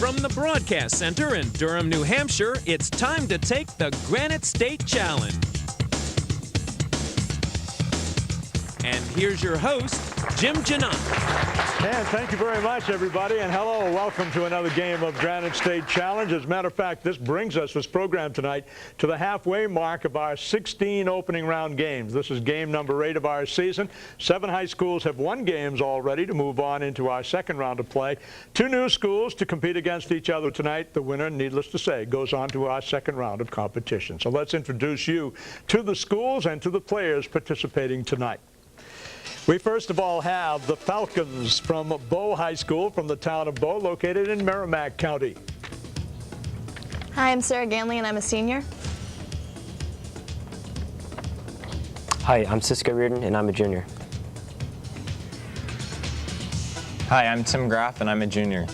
From the Broadcast Center in Durham, New Hampshire, it's time to take the Granite State Challenge. And here's your host, Jim Janot. And thank you very much, everybody, and hello, welcome to another game of Granite State Challenge. As a matter of fact, this brings us, this program tonight, to the halfway mark of our 16 opening round games. This is game number 8 of our season. 7 high schools have won games already to move on into our second round of play. 2 new schools to compete against each other tonight. The winner, needless to say, goes on to our second round of competition. So let's introduce you to the schools and to the players participating tonight. We first of all have the Falcons from Bow High School from the town of Bow, located in Merrimack County. Hi, I'm Sarah Ganley, and I'm a senior. Hi, I'm Cisco Reardon, and I'm a junior. Hi, I'm Tim Graff, and I'm a junior.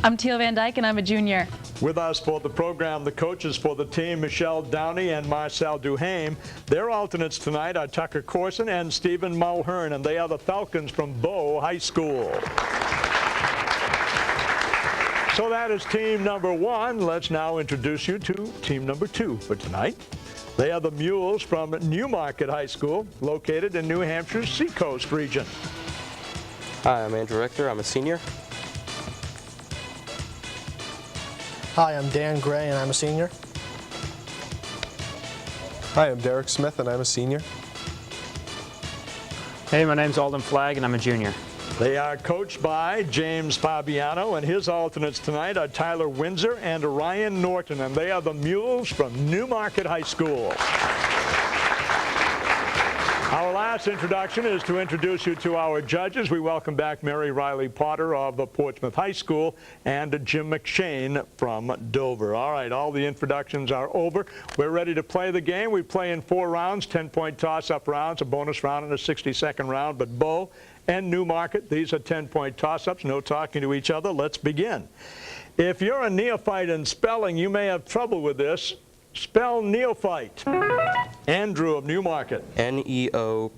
I'm Teal Van Dyke, and I'm a junior. With us for the program, the coaches for the team, Michelle Downey and Marcel Duhame. Their alternates tonight are Tucker Corson and Stephen Mulhern, and they are the Falcons from Bow High School. So that is team number 1. Let's now introduce you to team number 2 for tonight. They are the Mules from Newmarket High School, located in New Hampshire's Seacoast region. Hi, I'm Andrew Richter. I'm a senior. Hi, I'm Dan Gray, and I'm a senior. Hi, I'm Derek Smith, and I'm a senior. Hey, my name's Alden Flagg, and I'm a junior. They are coached by James Fabiano, and his alternates tonight are Tyler Windsor and Ryan Norton, and they are the Mules from Newmarket High School. Our last introduction is to introduce you to our judges. We welcome back Mary Riley Potter of Portsmouth High School and Jim McShane from Dover. All right, all the introductions are over. We're ready to play the game. We play in 4 rounds, 10-point toss-up rounds, a bonus round, and a 60-second round. But Bow and Newmarket, these are 10-point toss-ups, no talking to each other. Let's begin. If you're a neophyte in spelling, you may have trouble with this. Spell neophyte. Andrew of Newmarket. Neophite.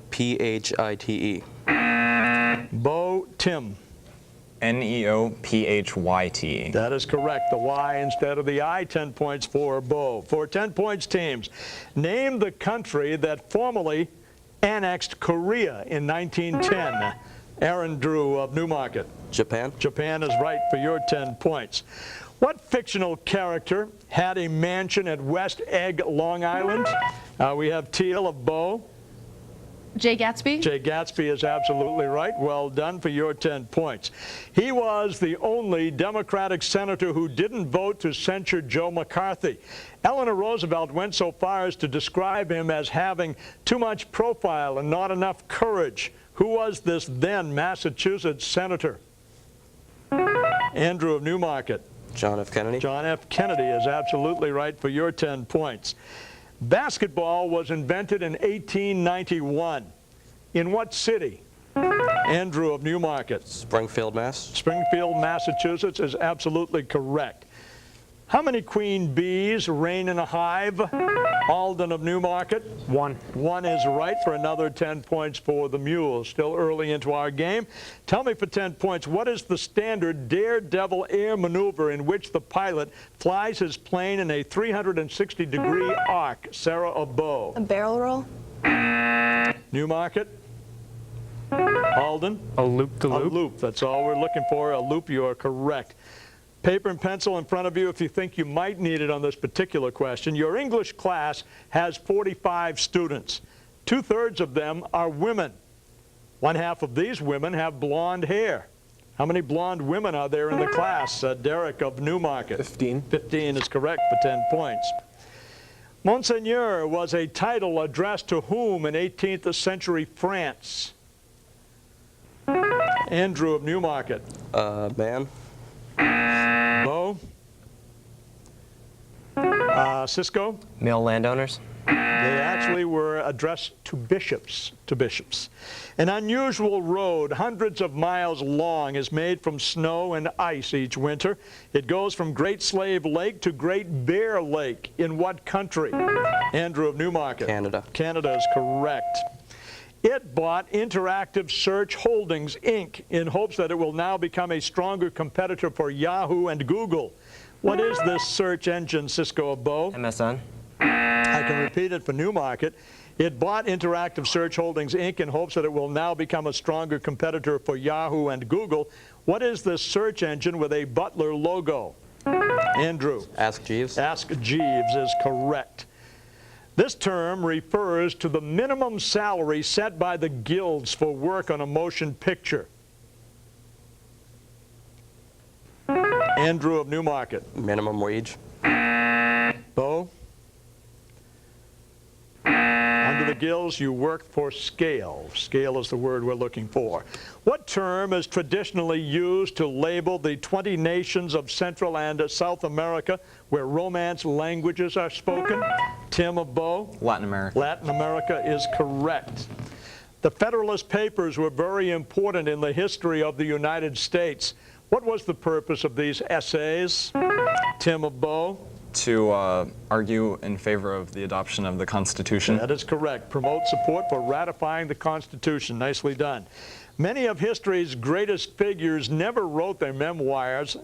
Bo Tim. Neophyte. That is correct. The Y instead of the I. 10 points for Bo. For 10 points teams, name the country that formally annexed Korea in 1910. Aaron Drew of Newmarket. Japan. Japan is right for your 10 points. What fictional character had a mansion at West Egg, Long Island? We have Teal of Bow. Jay Gatsby. Jay Gatsby is absolutely right. Well done for your 10 points. He was the only Democratic senator who didn't vote to censure Joe McCarthy. Eleanor Roosevelt went so far as to describe him as having too much profile and not enough courage. Who was this then Massachusetts senator? Andrew of Newmarket. John F. Kennedy. John F. Kennedy is absolutely right for your 10 points. Basketball was invented in 1891. In what city? Andrew of Newmarket. Springfield, Mass. Springfield, Massachusetts is absolutely correct. How many queen bees reign in a hive? Alden of Newmarket. 1. 1 is right for another 10 points for the Mules. Still early into our game. Tell me for 10 points, what is the standard daredevil air maneuver in which the pilot flies his plane in a 360-degree arc? Sarah of Bow. A barrel roll. Newmarket. Alden. A loop-de-loop. A loop. That's all we're looking for. A loop. You are correct. Paper and pencil in front of you if you think you might need it on this particular question. Your English class has 45 students. 2/3 of them are women. 1/2 of these women have blonde hair. How many blonde women are there in the class? Derek of Newmarket. 15. 15 is correct for 10 points. Monseigneur was a title addressed to whom in 18th century France? Andrew of Newmarket. Man. Bo? Cisco? Male landowners. They actually were addressed to bishops. An unusual road, hundreds of miles long, is made from snow and ice each winter. It goes from Great Slave Lake to Great Bear Lake. In what country? Andrew of Newmarket. Canada. Canada is correct. It bought Interactive Search Holdings, Inc. in hopes that it will now become a stronger competitor for Yahoo and Google. What is this search engine, Cisco Abo? MSN. I can repeat it for Newmarket. It bought Interactive Search Holdings, Inc. in hopes that it will now become a stronger competitor for Yahoo and Google. What is this search engine with a Butler logo? Andrew. Ask Jeeves. Ask Jeeves is correct. This term refers to the minimum salary set by the guilds for work on a motion picture. Andrew of Newmarket. Minimum wage. Bo? Under the guilds, you work for scale. Scale is the word we're looking for. What term is traditionally used to label the 20 nations of Central and South America where Romance languages are spoken? Tim of Bo? Latin America. Latin America is correct. The Federalist Papers were very important in the history of the United States. What was the purpose of these essays? Tim of Bo? To argue in favor of the adoption of the Constitution. That is correct. Promote support for ratifying the Constitution. Nicely done. Many of history's greatest figures never wrote their memoirs,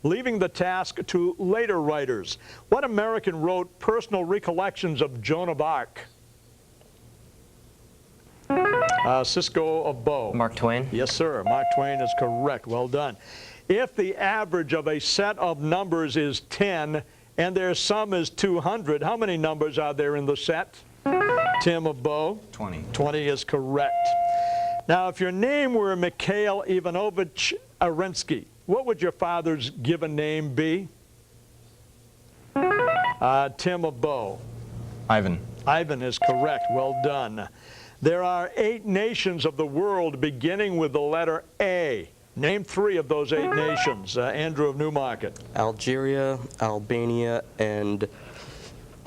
leaving the task to later writers. What American wrote personal recollections of Joan of Arc? Cisco of Bo. Mark Twain. Yes, sir. Mark Twain is correct. Well done. If the average of a set of numbers is 10 and their sum is 200, how many numbers are there in the set? Tim of Bo? 20. 20 is correct. Now, if your name were Mikhail Ivanovich Arensky, what would your father's given name be? Tim of Bo. Ivan. Ivan is correct. Well done. There are 8 nations of the world beginning with the letter A. Name 3 of those 8 nations. Andrew of Newmarket. Algeria, Albania, and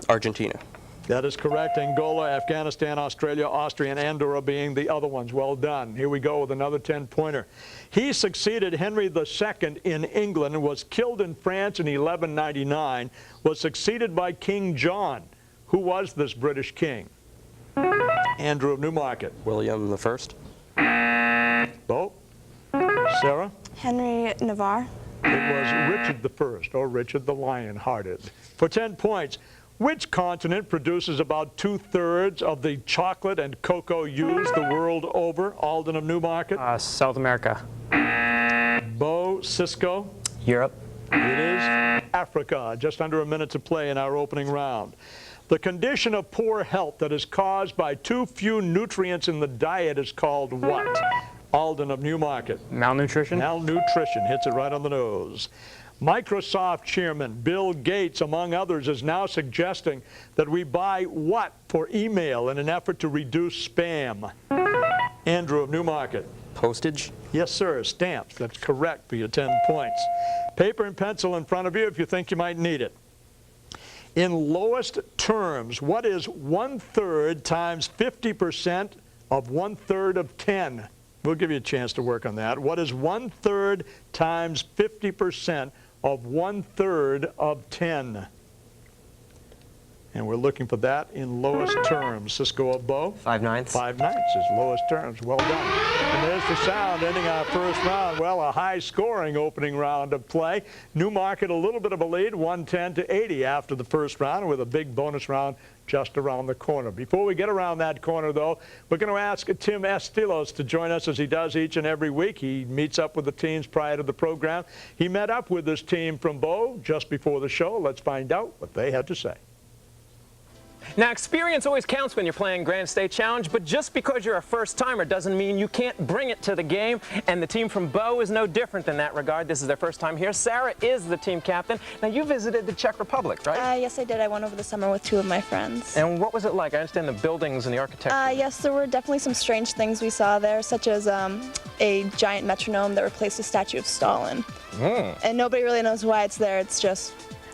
Argentina. That is correct. Angola, Afghanistan, Australia, Austria, and Andorra being the other ones. Well done. Here we go with another 10-pointer. He succeeded Henry II in England and was killed in France in 1199, was succeeded by King John. Who was this British king? Andrew of Newmarket. William I. Bo? Sarah? Henry Navarre. It was Richard I, or Richard the Lion-Hearted. For 10 points, which continent produces about 2/3 of the chocolate and cocoa used the world over? Alden of Newmarket. South America. Bo, Cisco. Europe. It is Africa. Just under a minute to play in our opening round. The condition of poor health that is caused by too few nutrients in the diet is called what? Alden of Newmarket. Malnutrition. Malnutrition hits it right on the nose. Microsoft chairman Bill Gates, among others, is now suggesting that we buy what for email in an effort to reduce spam? Andrew of Newmarket. Postage. Yes, sir. Stamps. That's correct for your 10 points. Paper and pencil in front of you if you think you might need it. In lowest terms, what is 1/3 times 50% of 1/3 of 10? We'll give you a chance to work on that. What is 1/3 times 50% of 1/3 of 10? And we're looking for that in lowest terms. Cisco of Bo? 5/9. 5/9 is lowest terms. Well done. And there's the sound ending our first round. Well, a high-scoring opening round of play. Newmarket a little bit of a lead, 110-80 after the first round, with a big bonus round just around the corner. Before we get around that corner, though, we're going to ask Tim Estilos to join us as he does each and every week. He meets up with the teams prior to the program. He met up with this team from Bo just before the show. Let's find out what they had to say. Now, experience always counts when you're playing Granite State Challenge, but just because you're a first-timer doesn't mean you can't bring it to the game, and the team from Bo is no different in that regard. This is their first time here. Sarah is the team captain. Now, you visited the Czech Republic, right? Yes, I did. I went over the summer with 2 of my friends. And what was it like? I understand the buildings and the architecture. Yes, there were definitely some strange things we saw there, such as a giant metronome that replaced a statue of Stalin. And nobody really knows why it's there. It's just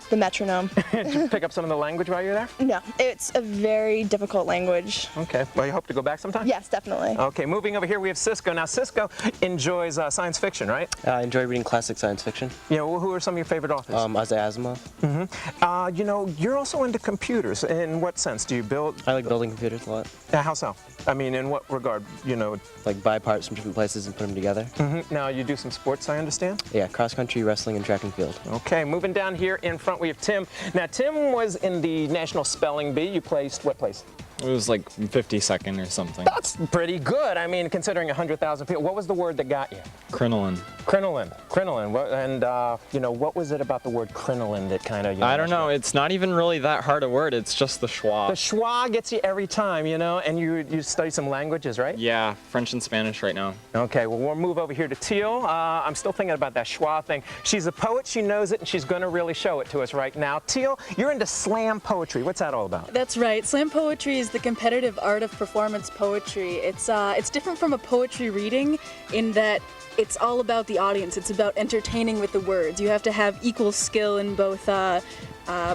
the metronome. Did you pick up some of the language while you were there? No, it's a very difficult language. Okay. Well, you hope to go back sometime? Yes, definitely. Okay, moving over here, we have Cisco. Now, Cisco enjoys science fiction, right? I enjoy reading classic science fiction. Yeah, well, who are some of your favorite authors? Isaac Asimov. You know, you're also into computers. In what sense? Do you build? I like building computers a lot. How so? I mean, in what regard? You know, Like buy parts from different places and put them together. now you do some sports, I understand? Yeah, cross country, wrestling, and track and field. Okay, moving down here in front, we have Tim. Now, Tim was in the National Spelling Bee. You placed what place? It was like 52nd or something. That's pretty good. I mean, considering 100,000 people. What was the word that got you? Crinoline. Crinoline. Crinoline. And, you know, what was it about the word crinoline that kind of... I don't know. It's not even really that hard a word. It's just the schwa. The schwa gets you every time, you know, and you study some languages, right? Yeah, French and Spanish right now. Okay, well, we'll move over here to Teal. I'm still thinking about that schwa thing. She's a poet, she knows it, and she's going to really show it to us right now. Teal, you're into slam poetry. What's that all about? That's right. Slam poetry is the competitive art of performance poetry. It's different from a poetry reading in that it's all about the audience. It's about entertaining with the words. You have to have equal skill in both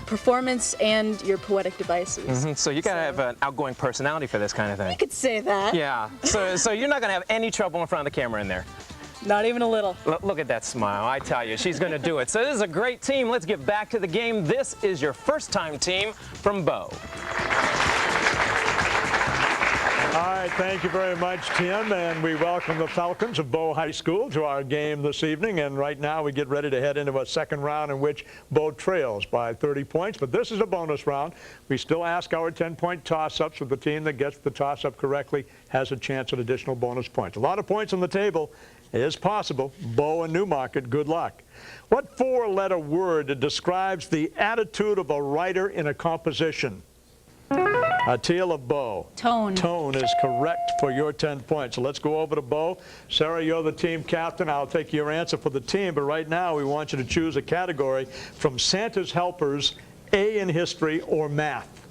performance and your poetic devices. So you got to have an outgoing personality for this kind of thing. You could say that. Yeah, so you're not going to have any trouble in front of the camera in there. Not even a little. Look at that smile, I tell you, she's going to do it. So this is a great team. Let's get back to the game. This is your first-time team from Bow. All right, thank you very much, Tim, and we welcome the Falcons of Bow High School to our game this evening. And right now we get ready to head into a second round in which Bow trails by 30 points. But this is a bonus round. We still ask our 10-point toss-ups, so the team that gets the toss-up correctly has a chance at additional bonus points. A lot of points on the table is possible. Bow and Newmarket, good luck. What four-letter word describes the attitude of a writer in a composition? Teal of Bow. Tone. Tone is correct for your 10 points. So let's go over to Bow. Sarah, you're the team captain. I'll take your answer for the team, but right now we want you to choose a category from Santa's Helpers, A in history or math.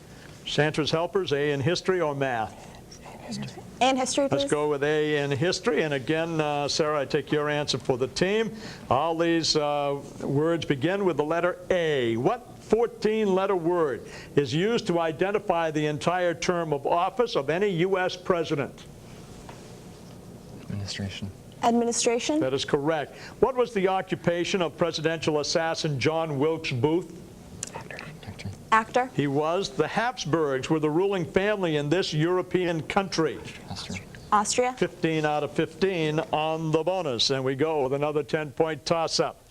Santa's Helpers, A in history or math? And history, please. Let's go with A in history. And again, Sarah, I take your answer for the team. All these words begin with the letter A. What 14-letter word is used to identify the entire term of office of any U.S. president? Administration. Administration. That is correct. What was the occupation of presidential assassin John Wilkes Booth? Actor. He was. The Habsburgs were the ruling family in this European country. Austria. 15 out of 15 on the bonus. And we go with another 10-point toss-up.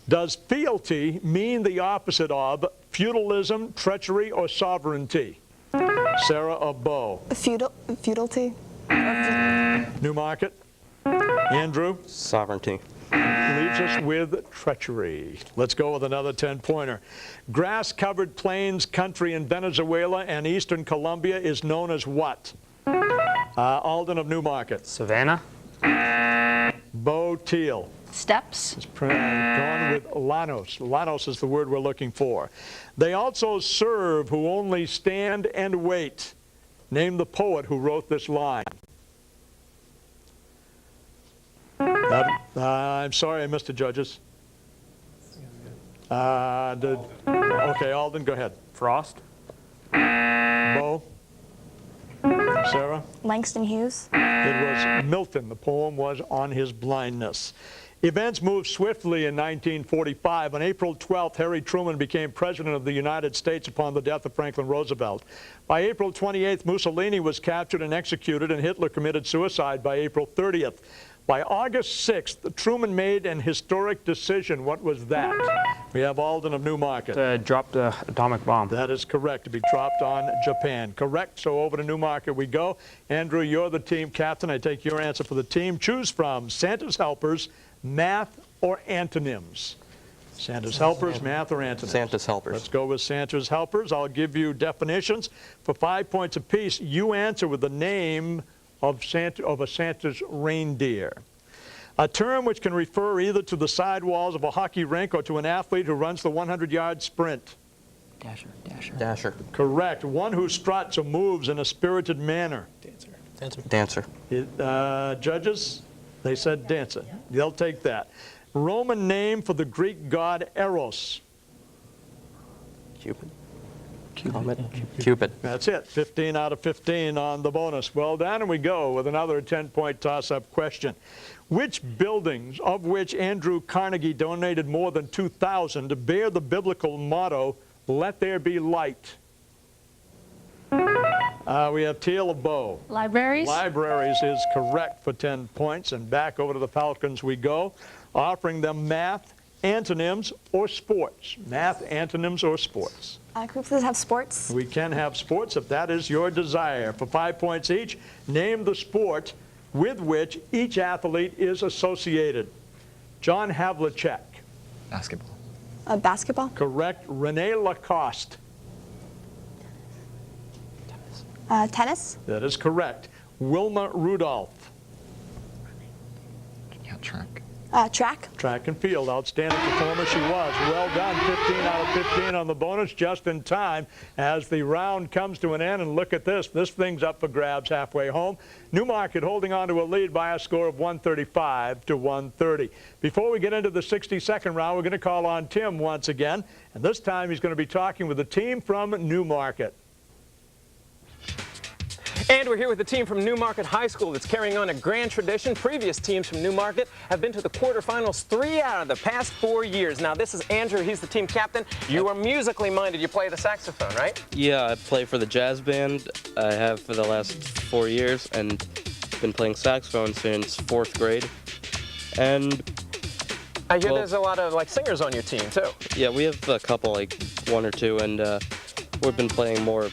Does fealty mean the opposite of feudalism, treachery, or sovereignty? Sarah of Bow. Feudality. Newmarket. Andrew. Sovereignty. Leaves us with treachery. Let's go with another 10-pointer. Grass-covered plains country in Venezuela and eastern Colombia is known as what? Alden of Newmarket. Savannah. Bo Teal. Steps. Gone with Llanos. Llanos is the word we're looking for. They also serve who only stand and wait. Name the poet who wrote this line. I'm sorry I missed it, judges. Okay, Alden, go ahead. Frost. Bo? Sarah? Langston Hughes. It was Milton. The poem was on his blindness. Events moved swiftly in 1945. On April 12th, Harry Truman became President of the United States upon the death of Franklin Roosevelt. By April 28th, Mussolini was captured and executed, and Hitler committed suicide by April 30th. By August 6th, Truman made an historic decision. What was that? We have Alden of Newmarket. Dropped the atomic bomb. That is correct, to be dropped on Japan. Correct, so over to Newmarket we go. Andrew, you're the team captain. I take your answer for the team. Choose from Santa's Helpers, math, or antonyms. Santa's Helpers, math, or antonyms? Santa's Helpers. Let's go with Santa's Helpers. I'll give you definitions. For 5 points apiece, you answer with the name of a Santa's reindeer. A term which can refer either to the sidewalls of a hockey rink or to an athlete who runs the 100-yard sprint. Dasher. Dasher. Correct. One who struts or moves in a spirited manner. Dancer. Judges, they said dancer. They'll take that. Roman name for the Greek god Eros. Cupid. Cupid. That's it. 15 out of 15 on the bonus. Well done, and we go with another 10-point toss-up question. Which buildings, of which Andrew Carnegie donated more than 2,000, bear the biblical motto, "Let there be light"? We have Teal of Bow. Libraries. Libraries is correct for 10 points. And back over to the Falcons we go, offering them math, antonyms, or sports. Math, antonyms, or sports. Can we please have sports? We can have sports if that is your desire. For 5 points each, name the sport with which each athlete is associated. John Havlicek. Basketball. Basketball. Correct. Renee Lacoste. Tennis. That is correct. Wilma Rudolph. Yeah, track. Track. Track and field. Outstanding performer she was. Well done. 15 out of 15 on the bonus, just in time as the round comes to an end. And look at this. This thing's up for grabs halfway home. Newmarket holding on to a lead by a score of 135 to 130. Before we get into the 62nd round, we're going to call on Tim once again. And this time he's going to be talking with the team from Newmarket. And we're here with the team from Newmarket High School that's carrying on a grand tradition. Previous teams from Newmarket have been to the quarterfinals 3 out of the past 4 years. Now, this is Andrew. He's the team captain. You are musically minded. You play the saxophone, right? Yeah, I play for the jazz band. I have for the last 4 years and been playing saxophone since 4th grade. And I hear there's a lot of singers on your team, too. yeah, we have a couple, like 1 or 2, and we've been playing more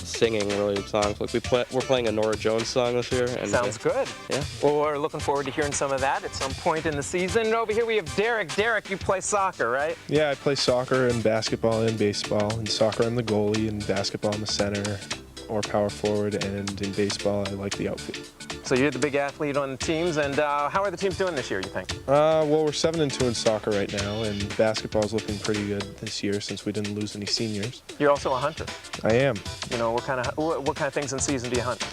singing related songs. Like we're playing a Nora Jones song this year. And sounds good. Yeah. Well, we're looking forward to hearing some of that at some point in the season. And over here we have Derek. Derek, you play soccer, right? Yeah, I play soccer and basketball and baseball. In soccer, I'm the goalie, and basketball, I'm the center or power forward, and in baseball, I like the outfield. So you're the big athlete on the teams, and how are the teams doing this year, you think? Well, we're 7-2 in soccer right now, and basketball's looking pretty good this year since we didn't lose any seniors. You're also a hunter. I am. You know, what kind of things in season do you hunt?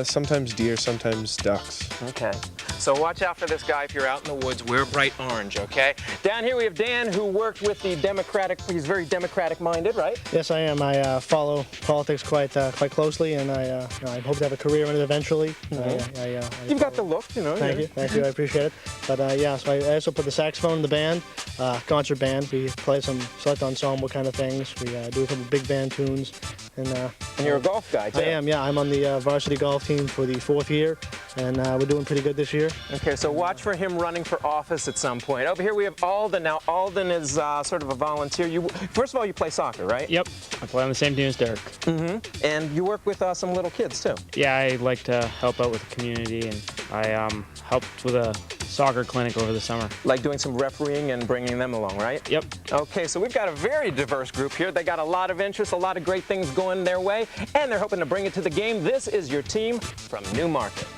Sometimes deer, sometimes ducks. Okay. So watch out for this guy if you're out in the woods. Wear bright orange, okay? Down here we have Dan, who worked with the Democratic. He's very Democratic-minded, right? Yes, I am. I follow politics quite closely, and I hope to have a career in it eventually. You've got the look, you know. Thank you. I appreciate it. But yeah, so I also put the saxophone in the band, concert band. We play some select ensemble kind of things. We do a couple big band tunes, and you're a golf guy too. I am. Yeah, I'm on the varsity golf team for the 4th year, and we're doing pretty good this year. Okay, so watch for him running for office at some point. Over here we have Alden. Now, Alden is sort of a volunteer. First of all, you play soccer, right? Yep, I play on the same team as Derek. Mm-hmm. And you work with some little kids, too. Yeah, I like to help out with the community, and I helped with a soccer clinic over the summer. Like doing some refereeing and bringing them along, right? Yep. Okay, so we've got a very diverse group here. They got a lot of interests, a lot of great things going their way, and they're hoping to bring it to the game. This is your team from Newmarket.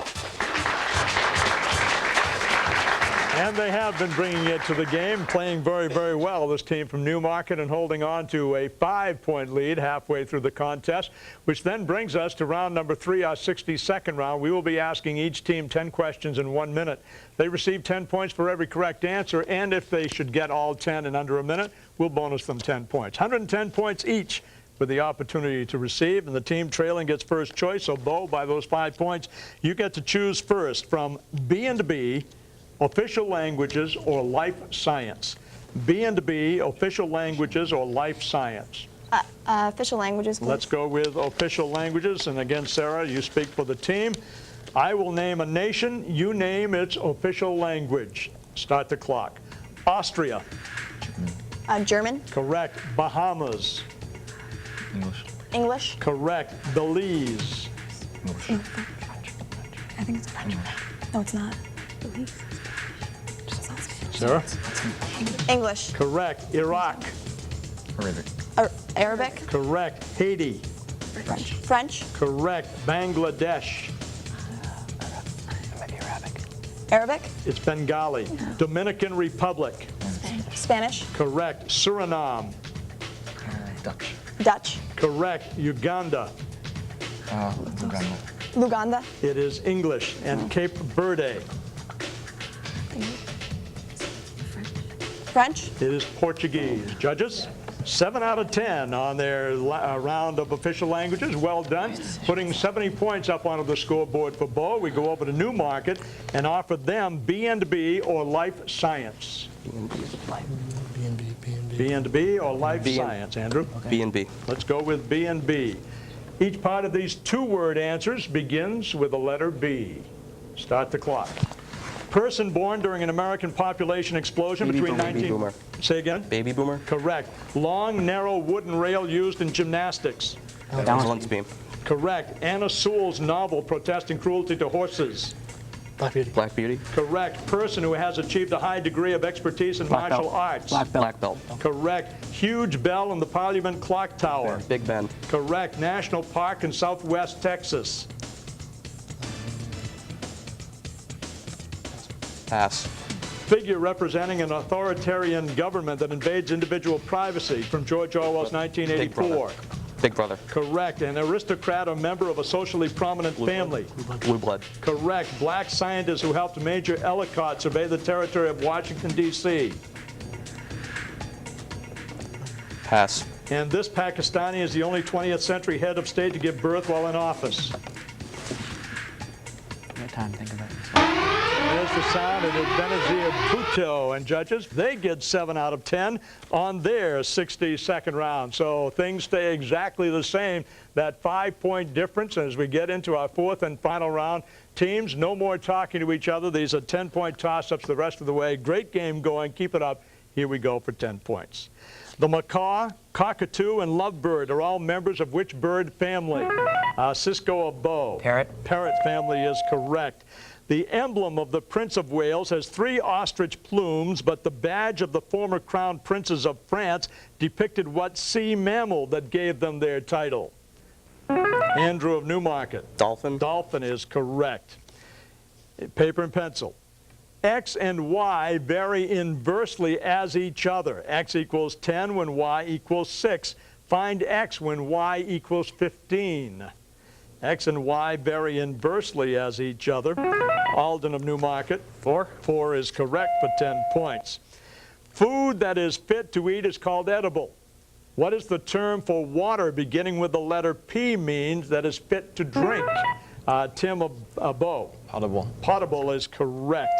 And they have been bringing it to the game, playing very, very well, this team from Newmarket, and holding on to a 5-point lead halfway through the contest, which then brings us to round number 3, our 62nd round. We will be asking each team 10 questions in 1 minute. They receive 10 points for every correct answer, and if they should get all 10 in under a minute, we'll bonus them 10 points. 110 points each with the opportunity to receive, and the team trailing gets first choice. So, Bo, by those 5 points, you get to choose first from B&B, official languages, or life science. B&B, official languages, or life science. Official languages, please. Let's go with official languages. And again, Sarah, you speak for the team. I will name a nation. You name its official language. Start the clock. Austria. German. Correct. Bahamas. English. English. Correct. Belize. English. I think it's French. No, it's not. Belize. Sarah? English. Correct. Iraq. Arabic. Arabic. Correct. Haiti. French. French. Correct. Bangladesh. Maybe Arabic. Arabic. It's Bengali. Dominican Republic. Spanish. Correct. Suriname. Dutch. Dutch. Correct. Uganda. Uganda. Luganda. It is English. And Cape Verde. French. It is Portuguese. Judges? 7 out of 10 on their round of official languages. Well done. Putting 70 points up onto the scoreboard for Bo. We go over to Newmarket and offer them B&B or life science. B&B or life science, Andrew? B&B. Let's go with B&B. Each part of these two-word answers begins with the letter B. Start the clock. Person born during an American population explosion between Baby boomer. Say again? Baby boomer. Correct. Long, narrow wooden rail used in gymnastics. Balance beam. Correct. Anna Sewell's novel protesting cruelty to horses. Black Beauty. Black Beauty. Correct. Person who has achieved a high degree of expertise in martial arts. Black belt. Correct. Huge bell in the Parliament Clock Tower. Big Ben. Correct. National park in southwest Texas. Pass. Figure representing an authoritarian government that invades individual privacy from George Orwell's 1984. Big Brother. Correct. An aristocrat or member of a socially prominent family. Blue blood. Correct. Black scientist who helped Major Ellicott survey the territory of Washington, D.C. Pass. And this Pakistani is the only 20th century head of state to give birth while in office. No time to think about it. There's the sound. It is Benazir Bhutto. And judges, they get 7 out of 10 on their 62nd round. So things stay exactly the same. That 5-point difference as we get into our 4th and final round. Teams, no more talking to each other. These are 10-point toss-ups the rest of the way. Great game going. Keep it up. Here we go for 10 points. The macaw, cockatoo, and lovebird are all members of which bird family? Cisco or Bo? Parrot. Parrot family is correct. The emblem of the Prince of Wales has 3 ostrich plumes, but the badge of the former crown princes of France depicted what sea mammal that gave them their title? Andrew of Newmarket. Dolphin. Dolphin is correct. Paper and pencil. X and Y vary inversely as each other. X equals 10 when Y equals 6. Find X when Y equals 15. X and Y vary inversely as each other. Alden of Newmarket. 4. 4 is correct for 10 points. Food that is fit to eat is called edible. What is the term for water beginning with the letter P means that is fit to drink? Tim of Bo. Potable. Potable is correct.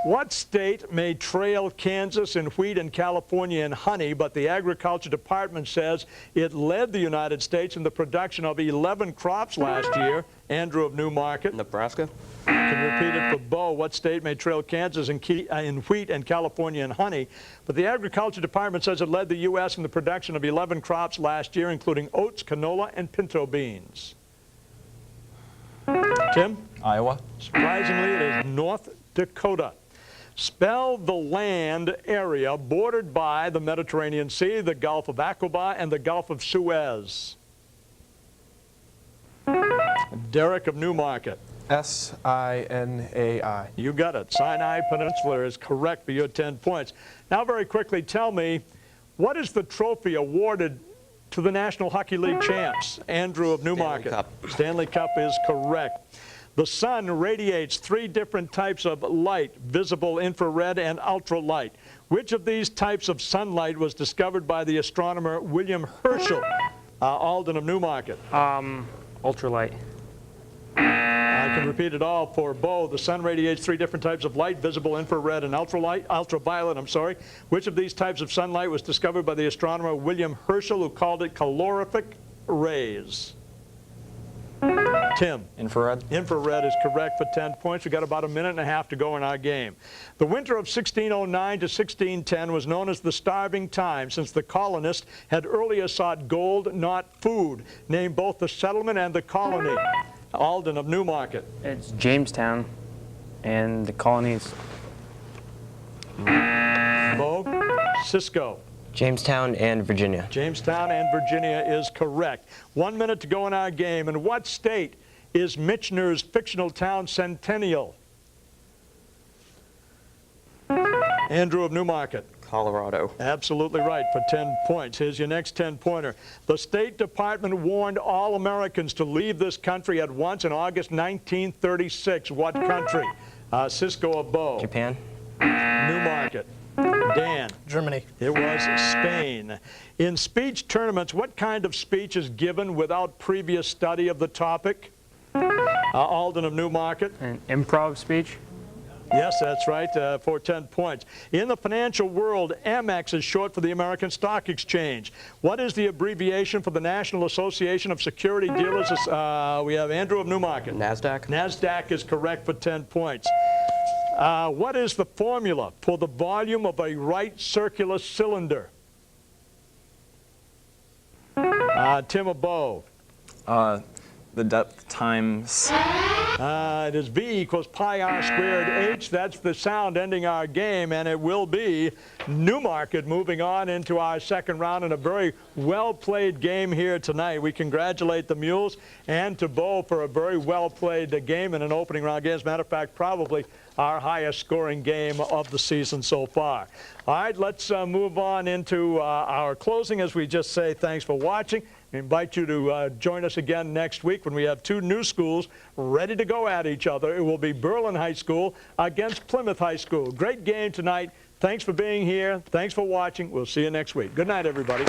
What state may trail Kansas in wheat and California in honey, but the Agriculture Department says it led the United States in the production of 11 crops last year? Andrew of Newmarket. Nebraska. Can repeat it for Bo. What state may trail Kansas in wheat and California in honey, but the Agriculture Department says it led the U.S. in the production of 11 crops last year, including oats, canola, and pinto beans? Tim? Iowa. Surprisingly, it is North Dakota. Spell the land area bordered by the Mediterranean Sea, the Gulf of Aqaba, and the Gulf of Suez. Derek of Newmarket. Sinai. You got it. Sinai Peninsula is correct for your 10 points. Now very quickly tell me, what is the trophy awarded to the National Hockey League champs? Andrew of Newmarket. Stanley Cup. Stanley Cup is correct. The sun radiates 3 different types of light: visible, infrared, and ultralight. Which of these types of sunlight was discovered by the astronomer William Herschel? Alden of Newmarket. Ultralight. I can repeat it all for Bo. The sun radiates 3 different types of light: visible, infrared, and ultraviolet. Which of these types of sunlight was discovered by the astronomer William Herschel, who called it calorific rays? Tim. Infrared. Infrared is correct for 10 points. We've got about a minute and a half to go in our game. The winter of 1609 to 1610 was known as the starving time, since the colonists had earlier sought gold, not food. Name both the settlement and the colony. Alden of Newmarket. It's Jamestown and the colonies. Bo. Cisco. Jamestown and Virginia. Jamestown and Virginia is correct. 1 minute to go in our game. In what state is Michener's fictional town Centennial? Andrew of Newmarket. Colorado. Absolutely right for 10 points. Here's your next 10-pointer. The State Department warned all Americans to leave this country at once in August 1936. What country? Cisco or Bo? Japan. Newmarket. Dan. Germany. It was Spain. In speech tournaments, what kind of speech is given without previous study of the topic? Alden of Newmarket. An improv speech. Yes, that's right, for 10 points. In the financial world, Amex is short for the American Stock Exchange. What is the abbreviation for the National Association of Security Dealers? We have Andrew of Newmarket. NASDAQ. NASDAQ is correct for 10 points. What is the formula for the volume of a right circular cylinder? Tim or Bo? The depth times. It is V equals pi r squared h. That's the sound ending our game, and it will be Newmarket moving on into our second round in a very well-played game here tonight. We congratulate the Mules and to Bo for a very well-played game in an opening round game. As a matter of fact, probably our highest scoring game of the season so far. All right, let's move on into our closing as we just say thanks for watching. We invite you to join us again next week when we have two new schools ready to go at each other. It will be Berlin High School against Plymouth High School. Great game tonight. Thanks for being here. Thanks for watching. We'll see you next week. Good night, everybody.